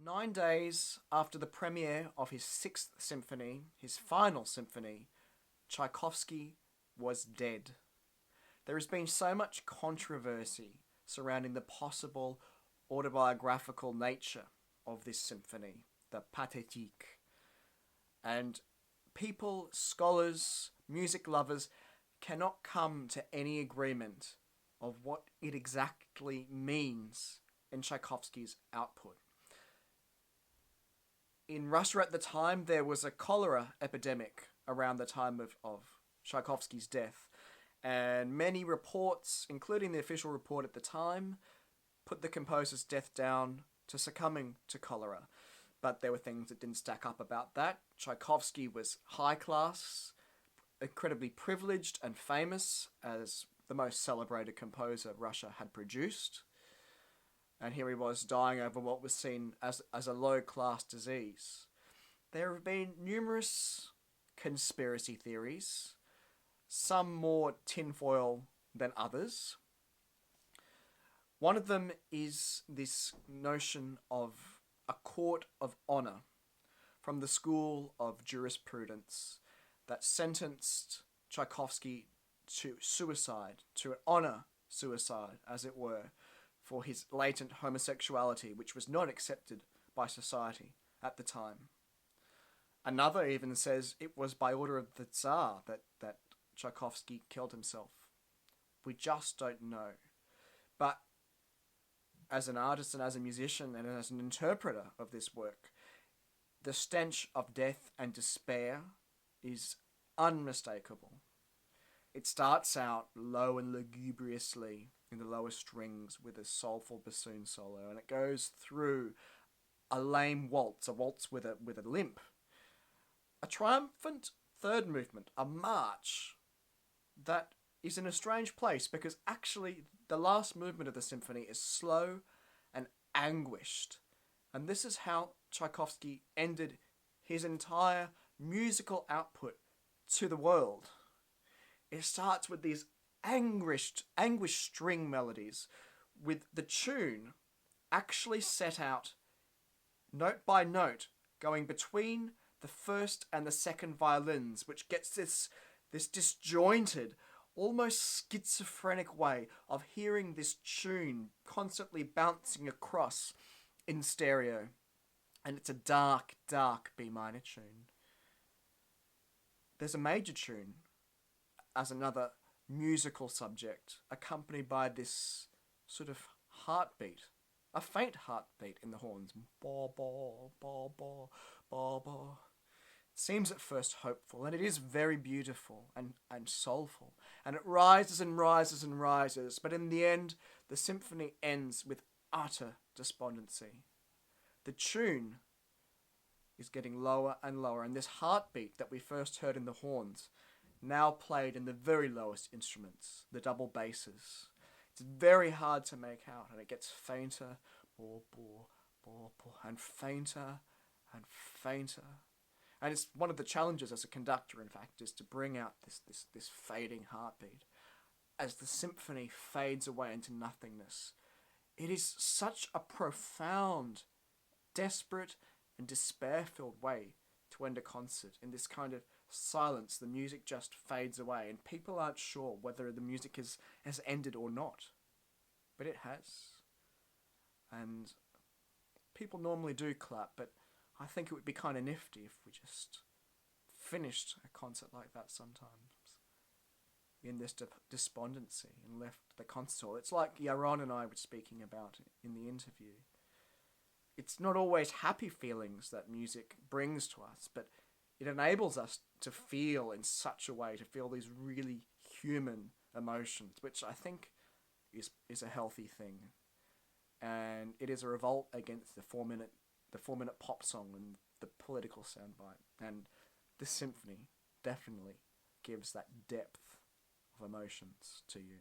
9 days after the premiere of his Sixth Symphony, his final symphony, Tchaikovsky was dead. There has been so much controversy surrounding the possible autobiographical nature of this symphony, the Pathétique. And people, scholars, music lovers cannot come to any agreement of what it exactly means in Tchaikovsky's output. In Russia at the time, there was a cholera epidemic around the time of Tchaikovsky's death, and many reports, including the official report at the time, put the composer's death down to succumbing to cholera. But there were things that didn't stack up about that. Tchaikovsky was high class, incredibly privileged and famous as the most celebrated composer Russia had produced. And here he was dying over what was seen as a low-class disease. There have been numerous conspiracy theories, some more tinfoil than others. One of them is this notion of a court of honor from the school of jurisprudence that sentenced Tchaikovsky to suicide, to honor suicide, as it were, for his latent homosexuality, which was not accepted by society at the time. Another even says it was by order of the Tsar that Tchaikovsky killed himself. We just don't know. But as an artist and as a musician and as an interpreter of this work, the stench of death and despair is unmistakable. It starts out low and lugubriously in the lower strings with a soulful bassoon solo, and it goes through a lame waltz, a waltz with a limp, a triumphant third movement, a march that is in a strange place because actually the last movement of the symphony is slow and anguished, and this is how Tchaikovsky ended his entire musical output to the world. It starts with these anguished string melodies, with the tune actually set out note by note, going between the first and the second violins, which gets this disjointed, almost schizophrenic way of hearing this tune constantly bouncing across in stereo. And it's a dark, dark B minor tune. There's a major tune as another musical subject, accompanied by this sort of heartbeat, a faint heartbeat in the horns. Ba ba ba ba ba ba. It seems at first hopeful, and it is very beautiful and soulful, and it rises and rises and rises, but in the end, the symphony ends with utter despondency. The tune is getting lower and lower, and this heartbeat that we first heard in the horns now played in the very lowest instruments, the double basses. It's very hard to make out, and it gets fainter, and fainter and fainter. And it's one of the challenges as a conductor, in fact, is to bring out this fading heartbeat as the symphony fades away into nothingness. It is such a profound, desperate, and despair-filled way to end a concert. In this kind of silence, the music just fades away, and people aren't sure whether the music has ended or not. But it has. And people normally do clap, but I think it would be kind of nifty if we just finished a concert like that sometimes in this despondency and left the concert hall. It's like Yaron and I were speaking about in the interview. It's not always happy feelings that music brings to us, but it enables us to feel in such a way, to feel these really human emotions, which I think is a healthy thing. And it is a revolt against the 4-minute pop song and the political soundbite. And this symphony definitely gives that depth of emotions to you.